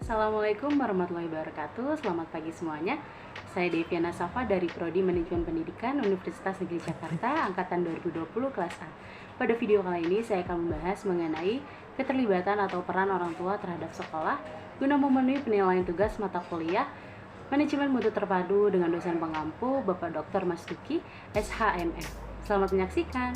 Assalamualaikum warahmatullahi wabarakatuh. Selamat pagi semuanya. Saya Deviana Safa dari Prodi Manajemen Pendidikan Universitas Negeri Jakarta Angkatan 2020 kelas A. Pada video kali ini saya akan membahas mengenai keterlibatan atau peran orang tua terhadap sekolah guna memenuhi penilaian tugas mata kuliah Manajemen Mutu Terpadu dengan dosen pengampu Bapak Dr. Mas Duki, SHMF. Selamat menyaksikan.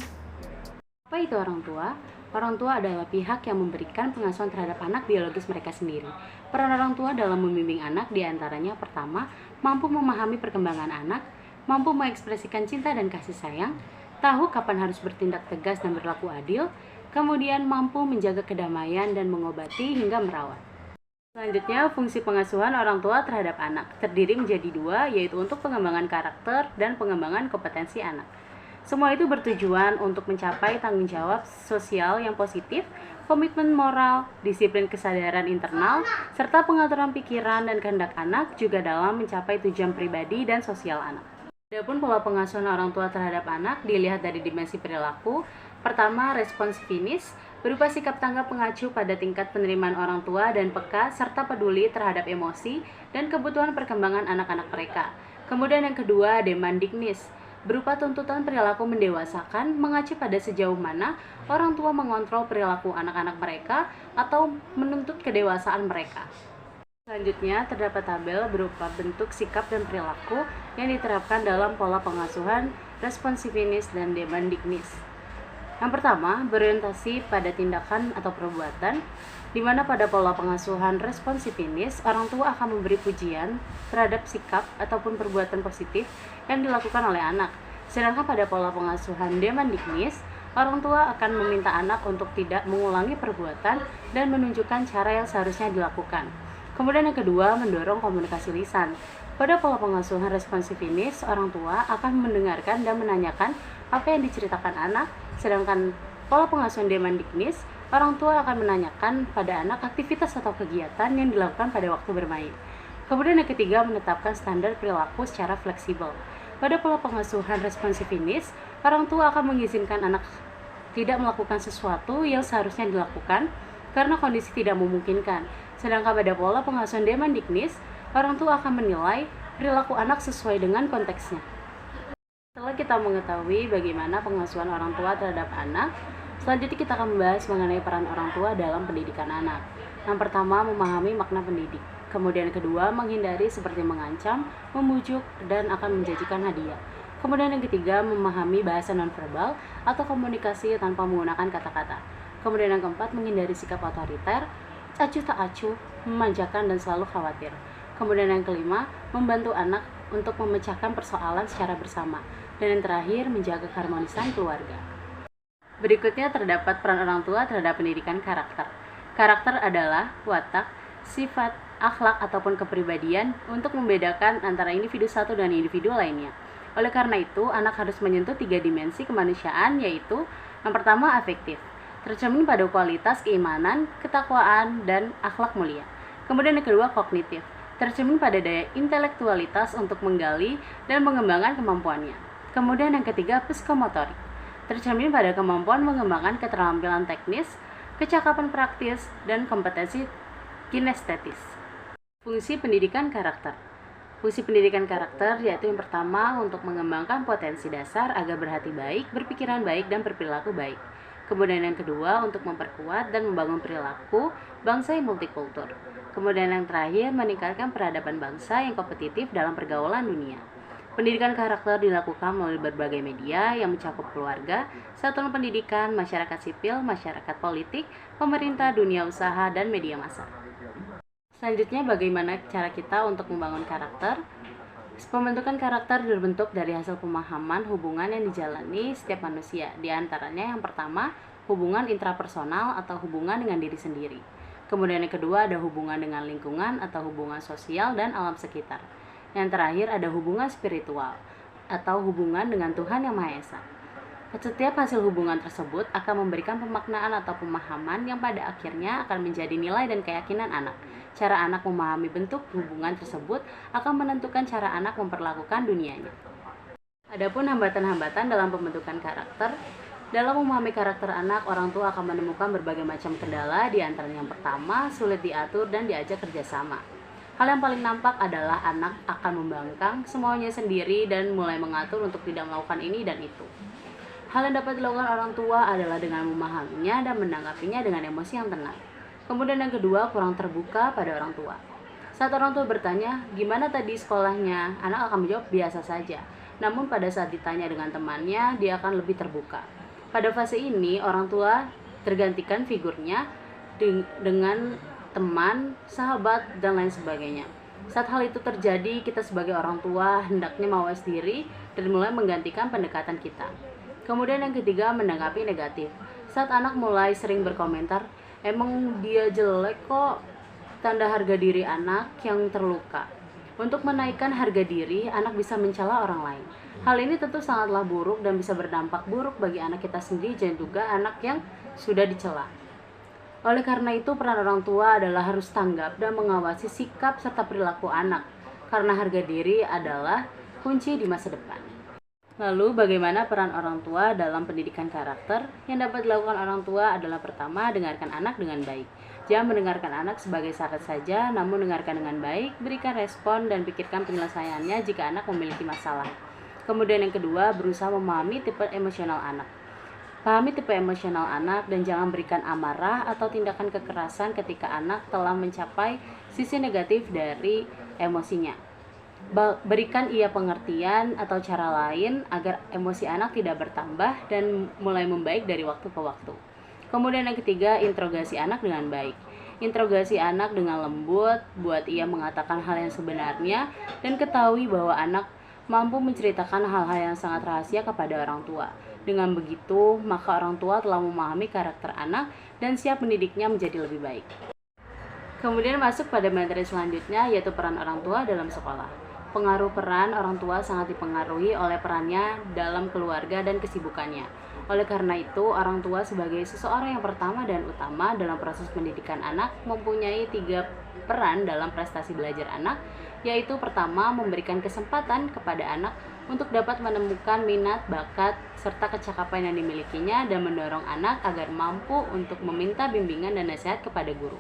Apa itu orang tua? Orang tua adalah pihak yang memberikan pengasuhan terhadap anak biologis mereka sendiri. Peran orang tua dalam membimbing anak diantaranya pertama, mampu memahami perkembangan anak, mampu mengekspresikan cinta dan kasih sayang, tahu kapan harus bertindak tegas dan berlaku adil, kemudian mampu menjaga kedamaian dan mengobati hingga merawat. Selanjutnya, fungsi pengasuhan orang tua terhadap anak terdiri menjadi dua, yaitu untuk pengembangan karakter dan pengembangan kompetensi anak. Semua itu bertujuan untuk mencapai tanggung jawab sosial yang positif, komitmen moral, disiplin kesadaran internal, serta pengaturan pikiran dan kehendak anak juga dalam mencapai tujuan pribadi dan sosial anak. Adapun pola pengasuhan orang tua terhadap anak dilihat dari dimensi perilaku. Pertama, responsiveness berupa sikap tanggap mengacu pada tingkat penerimaan orang tua dan peka serta peduli terhadap emosi dan kebutuhan perkembangan anak-anak mereka. Kemudian yang kedua, demandingness berupa tuntutan perilaku mendewasakan mengacu pada sejauh mana orang tua mengontrol perilaku anak-anak mereka atau menuntut kedewasaan mereka. Selanjutnya, terdapat tabel berupa bentuk sikap dan perilaku yang diterapkan dalam pola pengasuhan responsiveness dan demandingness. Yang pertama, berorientasi pada tindakan atau perbuatan, di mana pada pola pengasuhan responsiveness, orang tua akan memberi pujian terhadap sikap ataupun perbuatan positif yang dilakukan oleh anak. Sedangkan pada pola pengasuhan demandingness, orang tua akan meminta anak untuk tidak mengulangi perbuatan dan menunjukkan cara yang seharusnya dilakukan. Kemudian yang kedua, mendorong komunikasi lisan. Pada pola pengasuhan responsiveness, orang tua akan mendengarkan dan menanyakan apa yang diceritakan anak, sedangkan pola pengasuhan demandingness, orang tua akan menanyakan pada anak aktivitas atau kegiatan yang dilakukan pada waktu bermain. Kemudian yang ketiga, menetapkan standar perilaku secara fleksibel. Pada pola pengasuhan responsiveness, orang tua akan mengizinkan anak tidak melakukan sesuatu yang seharusnya dilakukan karena kondisi tidak memungkinkan. Sedangkan pada pola pengasuhan demandingness, orang tua akan menilai perilaku anak sesuai dengan konteksnya. Setelah kita mengetahui bagaimana pengasuhan orang tua terhadap anak, selanjutnya kita akan membahas mengenai peran orang tua dalam pendidikan anak. Yang pertama, memahami makna pendidik. Kemudian kedua, menghindari seperti mengancam, memujuk, dan akan menjanjikan hadiah. Kemudian yang ketiga, memahami bahasa nonverbal atau komunikasi tanpa menggunakan kata-kata. Kemudian yang keempat, menghindari sikap otoriter, acuh tak acuh, memanjakan, dan selalu khawatir. Kemudian yang kelima, membantu anak untuk memecahkan persoalan secara bersama. Dan yang terakhir, menjaga keharmonisan keluarga. Berikutnya terdapat peran orang tua terhadap pendidikan karakter. Karakter adalah watak, sifat, akhlak, ataupun kepribadian untuk membedakan antara individu satu dan individu lainnya. Oleh karena itu, anak harus menyentuh 3 dimensi kemanusiaan, yaitu yang pertama afektif, tercermin pada kualitas keimanan, ketakwaan, dan akhlak mulia. Kemudian yang kedua kognitif, tercermin pada daya intelektualitas untuk menggali dan mengembangkan kemampuannya. Kemudian yang ketiga psikomotorik, tercermin pada kemampuan mengembangkan keterampilan teknis, kecakapan praktis, dan kompetensi kinestetis. Fungsi pendidikan karakter. Fungsi pendidikan karakter yaitu yang pertama untuk mengembangkan potensi dasar agar berhati baik, berpikiran baik, dan berperilaku baik. Kemudian yang kedua untuk memperkuat dan membangun perilaku bangsa yang multikultur. Kemudian yang terakhir meningkatkan peradaban bangsa yang kompetitif dalam pergaulan dunia. Pendidikan karakter dilakukan melalui berbagai media yang mencakup keluarga, satuan pendidikan, masyarakat sipil, masyarakat politik, pemerintah, dunia usaha, dan media massa. Selanjutnya, bagaimana cara kita untuk membangun karakter? Pembentukan karakter berbentuk dari hasil pemahaman hubungan yang dijalani setiap manusia. Di antaranya yang pertama, hubungan intrapersonal atau hubungan dengan diri sendiri. Kemudian yang kedua ada hubungan dengan lingkungan atau hubungan sosial dan alam sekitar. Yang terakhir ada hubungan spiritual atau hubungan dengan Tuhan Yang Maha Esa. Setiap hasil hubungan tersebut akan memberikan pemaknaan atau pemahaman yang pada akhirnya akan menjadi nilai dan keyakinan anak. Cara anak memahami bentuk hubungan tersebut akan menentukan cara anak memperlakukan dunianya. Adapun hambatan-hambatan dalam pembentukan karakter, Dalam memahami karakter anak, orang tua akan menemukan berbagai macam kendala, di antaranya yang pertama, sulit diatur dan diajak kerjasama. Hal yang paling nampak adalah anak akan membangkang semuanya sendiri dan mulai mengatur untuk tidak melakukan ini dan itu. Hal yang dapat dilakukan orang tua adalah dengan memahaminya dan menanggapinya dengan emosi yang tenang. Kemudian yang kedua, kurang terbuka pada orang tua. Saat orang tua bertanya, gimana tadi sekolahnya? Anak akan menjawab biasa saja. Namun pada saat ditanya dengan temannya, dia akan lebih terbuka. Pada fase ini, orang tua tergantikan figurnya dengan teman, sahabat, dan lain sebagainya. Saat hal itu terjadi, kita sebagai orang tua hendaknya mawas diri dan mulai menggantikan pendekatan kita. Kemudian yang ketiga, menanggapi negatif. Saat anak mulai sering berkomentar, emang dia jelek kok, tanda harga diri anak yang terluka. Untuk menaikkan harga diri, anak bisa mencela orang lain. Hal ini tentu sangatlah buruk dan bisa berdampak buruk bagi anak kita sendiri dan juga anak yang sudah dicela. Oleh karena itu, peran orang tua adalah harus tanggap dan mengawasi sikap serta perilaku anak, karena harga diri adalah kunci di masa depan. Lalu, bagaimana peran orang tua dalam pendidikan karakter? Yang dapat dilakukan orang tua adalah pertama, dengarkan anak dengan baik. Jangan mendengarkan anak sebagai syarat saja, namun dengarkan dengan baik, berikan respon dan pikirkan penyelesaiannya jika anak memiliki masalah. Kemudian yang kedua, berusaha memahami tipe emosional anak. Pahami tipe emosional anak dan jangan berikan amarah atau tindakan kekerasan ketika anak telah mencapai sisi negatif dari emosinya. Berikan ia pengertian atau cara lain agar emosi anak tidak bertambah dan mulai membaik dari waktu ke waktu. Kemudian yang ketiga, interogasi anak dengan baik. Interogasi anak dengan lembut, buat ia mengatakan hal yang sebenarnya, dan ketahui bahwa anak mampu menceritakan hal-hal yang sangat rahasia kepada orang tua. Dengan begitu, maka orang tua telah memahami karakter anak dan siap mendidiknya menjadi lebih baik. Kemudian masuk pada materi selanjutnya, yaitu peran orang tua dalam sekolah. Pengaruh peran orang tua sangat dipengaruhi oleh perannya dalam keluarga dan kesibukannya. Oleh karena itu, orang tua sebagai seseorang yang pertama dan utama dalam proses pendidikan anak mempunyai 3 peran dalam prestasi belajar anak, yaitu pertama, memberikan kesempatan kepada anak untuk dapat menemukan minat, bakat, serta kecakapan yang dimilikinya dan mendorong anak agar mampu untuk meminta bimbingan dan nasihat kepada guru.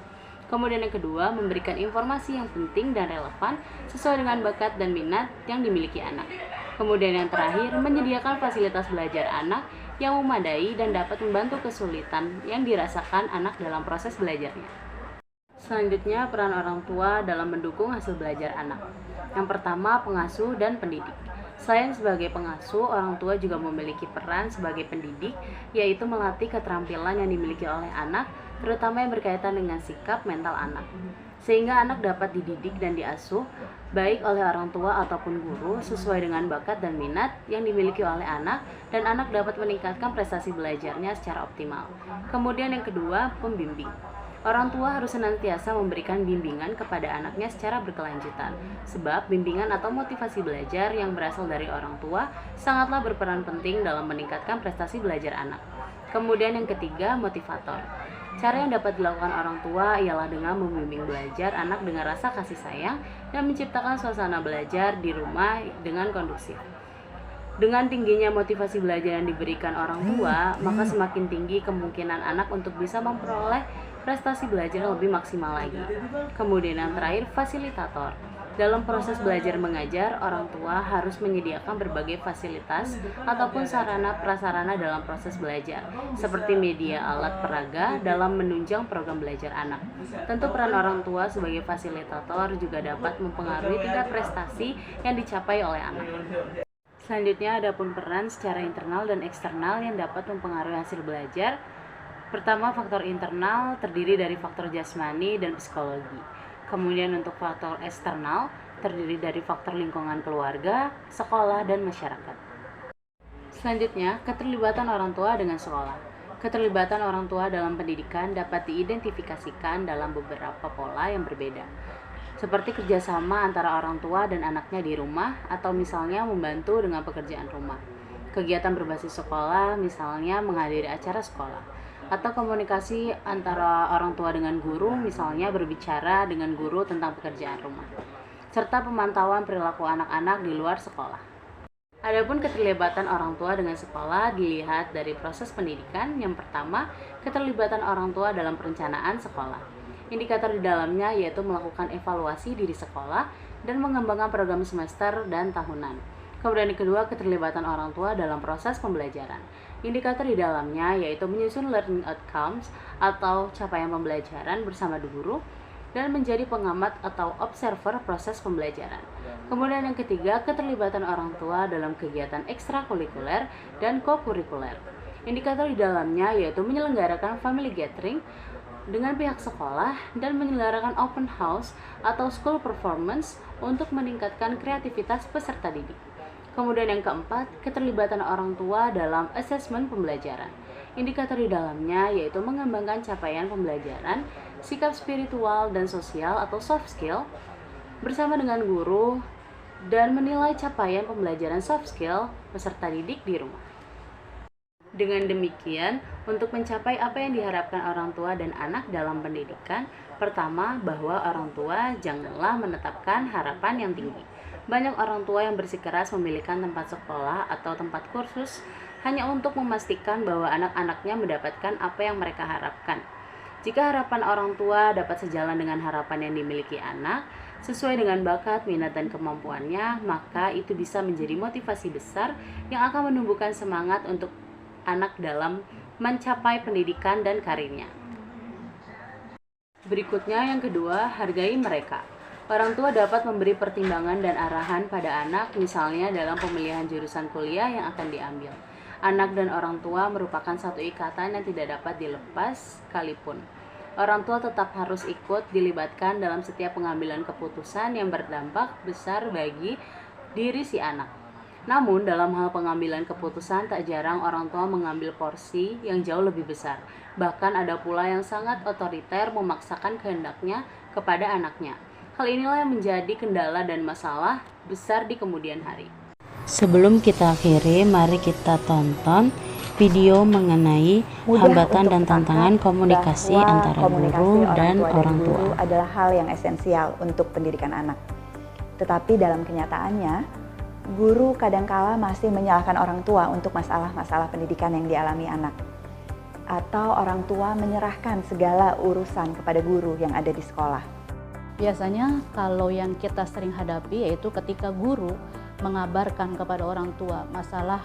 Kemudian yang kedua, memberikan informasi yang penting dan relevan sesuai dengan bakat dan minat yang dimiliki anak. Kemudian yang terakhir, menyediakan fasilitas belajar anak yang memadai dan dapat membantu kesulitan yang dirasakan anak dalam proses belajarnya. Selanjutnya, peran orang tua dalam mendukung hasil belajar anak. Yang pertama, pengasuh dan pendidik. Selain sebagai pengasuh, orang tua juga memiliki peran sebagai pendidik, yaitu melatih keterampilan yang dimiliki oleh anak, terutama yang berkaitan dengan sikap mental anak. Sehingga anak dapat dididik dan diasuh, baik oleh orang tua ataupun guru, sesuai dengan bakat dan minat yang dimiliki oleh anak, dan anak dapat meningkatkan prestasi belajarnya secara optimal. Kemudian yang kedua, pembimbing. Orang tua harus senantiasa memberikan bimbingan kepada anaknya secara berkelanjutan, sebab bimbingan atau motivasi belajar yang berasal dari orang tua sangatlah berperan penting dalam meningkatkan prestasi belajar anak. Kemudian yang ketiga, motivator. Cara yang dapat dilakukan orang tua ialah dengan membimbing belajar anak dengan rasa kasih sayang dan menciptakan suasana belajar di rumah dengan kondusif. Dengan tingginya motivasi belajar yang diberikan orang tua, maka semakin tinggi kemungkinan anak untuk bisa memperoleh prestasi belajar yang lebih maksimal lagi. Kemudian yang terakhir, fasilitator. Dalam proses belajar mengajar, orang tua harus menyediakan berbagai fasilitas ataupun sarana-prasarana dalam proses belajar, seperti media alat peraga dalam menunjang program belajar anak. Tentu peran orang tua sebagai fasilitator juga dapat mempengaruhi tingkat prestasi yang dicapai oleh anak. Selanjutnya, ada pun peran secara internal dan eksternal yang dapat mempengaruhi hasil belajar. Pertama, faktor internal terdiri dari faktor jasmani dan psikologi. Kemudian untuk faktor eksternal terdiri dari faktor lingkungan keluarga, sekolah, dan masyarakat. Selanjutnya, keterlibatan orang tua dengan sekolah. Keterlibatan orang tua dalam pendidikan dapat diidentifikasikan dalam beberapa pola yang berbeda, seperti kerjasama antara orang tua dan anaknya di rumah, atau misalnya membantu dengan pekerjaan rumah. Kegiatan berbasis sekolah, misalnya menghadiri acara sekolah. Atau komunikasi antara orang tua dengan guru, misalnya berbicara dengan guru tentang pekerjaan rumah, serta pemantauan perilaku anak-anak di luar sekolah. Adapun keterlibatan orang tua dengan sekolah dilihat dari proses pendidikan. Yang pertama, keterlibatan orang tua dalam perencanaan sekolah. Indikator di dalamnya yaitu melakukan evaluasi diri sekolah dan mengembangkan program semester dan tahunan. Kemudian yang kedua, keterlibatan orang tua dalam proses pembelajaran. Indikator di dalamnya yaitu menyusun learning outcomes atau capaian pembelajaran bersama guru dan menjadi pengamat atau observer proses pembelajaran. Kemudian yang ketiga, keterlibatan orang tua dalam kegiatan ekstrakurikuler dan kokurikuler. Indikator di dalamnya yaitu menyelenggarakan family gathering dengan pihak sekolah dan menyelenggarakan open house atau school performance untuk meningkatkan kreativitas peserta didik. Kemudian yang keempat, keterlibatan orang tua dalam asesmen pembelajaran. Indikator di dalamnya yaitu mengembangkan capaian pembelajaran, sikap spiritual dan sosial atau soft skill bersama dengan guru dan menilai capaian pembelajaran soft skill peserta didik di rumah. Dengan demikian, untuk mencapai apa yang diharapkan orang tua dan anak dalam pendidikan, pertama bahwa orang tua janganlah menetapkan harapan yang tinggi. Banyak orang tua yang bersikeras memilihkan tempat sekolah atau tempat kursus hanya untuk memastikan bahwa anak-anaknya mendapatkan apa yang mereka harapkan. Jika harapan orang tua dapat sejalan dengan harapan yang dimiliki anak, sesuai dengan bakat, minat, dan kemampuannya, maka itu bisa menjadi motivasi besar yang akan menumbuhkan semangat untuk anak dalam mencapai pendidikan dan karirnya. Berikutnya yang kedua, hargai mereka. Orang tua dapat memberi pertimbangan dan arahan pada anak, misalnya dalam pemilihan jurusan kuliah yang akan diambil. Anak dan orang tua merupakan satu ikatan yang tidak dapat dilepas sekalipun. Orang tua tetap harus ikut dilibatkan dalam setiap pengambilan keputusan yang berdampak besar bagi diri si anak. Namun, dalam hal pengambilan keputusan, tak jarang orang tua mengambil porsi yang jauh lebih besar. Bahkan ada pula yang sangat otoriter memaksakan kehendaknya kepada anaknya. Hal inilah yang menjadi kendala dan masalah besar di kemudian hari. Sebelum kita akhiri, mari kita tonton video mengenai hambatan dan tantangan komunikasi antara guru dan orang tua. Adalah hal yang esensial untuk pendidikan anak. Tetapi dalam kenyataannya, guru kadangkala masih menyalahkan orang tua untuk masalah-masalah pendidikan yang dialami anak. Atau orang tua menyerahkan segala urusan kepada guru yang ada di sekolah. Biasanya kalau yang kita sering hadapi yaitu ketika guru mengabarkan kepada orang tua masalah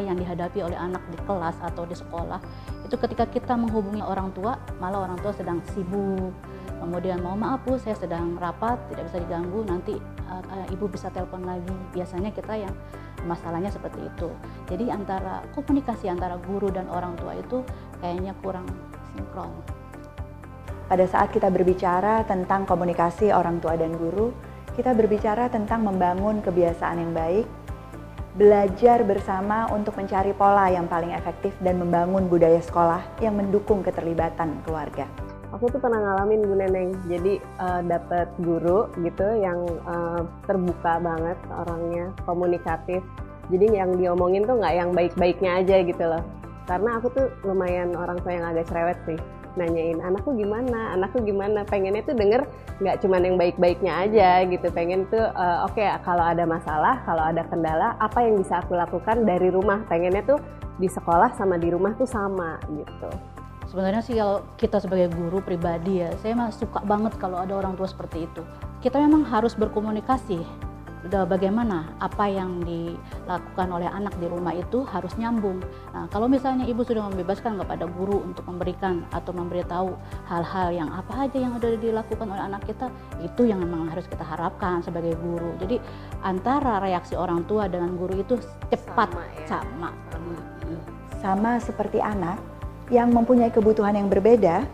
yang dihadapi oleh anak di kelas atau di sekolah, itu ketika kita menghubungi orang tua, malah orang tua sedang sibuk, kemudian mohon maaf Bu, saya sedang rapat, tidak bisa diganggu, nanti ibu bisa telepon lagi. Biasanya kita yang masalahnya seperti itu. Jadi komunikasi antara guru dan orang tua itu kayaknya kurang sinkron. Pada saat kita berbicara tentang komunikasi orang tua dan guru, kita berbicara tentang membangun kebiasaan yang baik, belajar bersama untuk mencari pola yang paling efektif dan membangun budaya sekolah yang mendukung keterlibatan keluarga. Aku tuh pernah ngalamin Bu Neneng, jadi dapat guru gitu yang terbuka banget orangnya, komunikatif. Jadi yang diomongin tuh nggak yang baik-baiknya aja gitu loh. Karena aku tuh lumayan orang tua yang agak cerewet sih. Nanyain anakku gimana, pengennya tuh denger nggak cuman yang baik-baiknya aja gitu, pengen tuh oke, kalau ada masalah, kalau ada kendala, apa yang bisa aku lakukan dari rumah, pengennya tuh di sekolah sama di rumah tuh sama gitu. Sebenarnya sih kalau kita sebagai guru pribadi ya, saya mah suka banget kalau ada orang tua seperti itu. Kita memang harus berkomunikasi. Bagaimana apa yang dilakukan oleh anak di rumah itu harus nyambung. Nah, kalau misalnya ibu sudah membebaskan kepada guru untuk memberikan atau memberitahu hal-hal yang apa aja yang sudah dilakukan oleh anak kita, itu yang memang harus kita harapkan sebagai guru. Jadi antara reaksi orang tua dengan guru itu cepat Sama seperti anak yang mempunyai kebutuhan yang berbeda,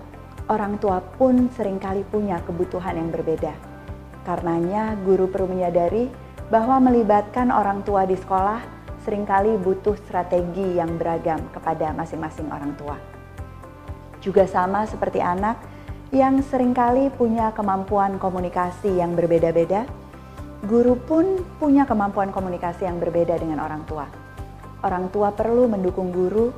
orang tua pun seringkali punya kebutuhan yang berbeda. Karenanya guru perlu menyadari bahwa melibatkan orang tua di sekolah seringkali butuh strategi yang beragam kepada masing-masing orang tua. Juga sama seperti anak yang seringkali punya kemampuan komunikasi yang berbeda-beda, guru pun punya kemampuan komunikasi yang berbeda dengan orang tua. Orang tua perlu mendukung guru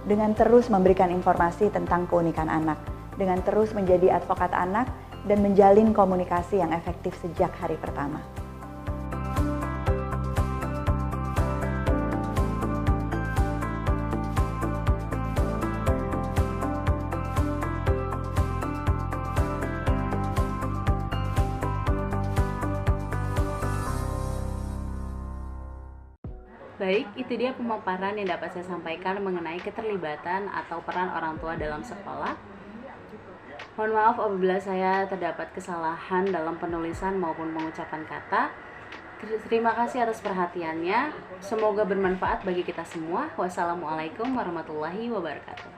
dengan terus memberikan informasi tentang keunikan anak, dengan terus menjadi advokat anak, dan menjalin komunikasi yang efektif sejak hari pertama. Baik, itu dia pemaparan yang dapat saya sampaikan mengenai keterlibatan atau peran orang tua dalam sekolah. Mohon maaf apabila saya terdapat kesalahan dalam penulisan maupun pengucapan kata. Terima kasih atas perhatiannya. Semoga bermanfaat bagi kita semua. Wassalamualaikum warahmatullahi wabarakatuh.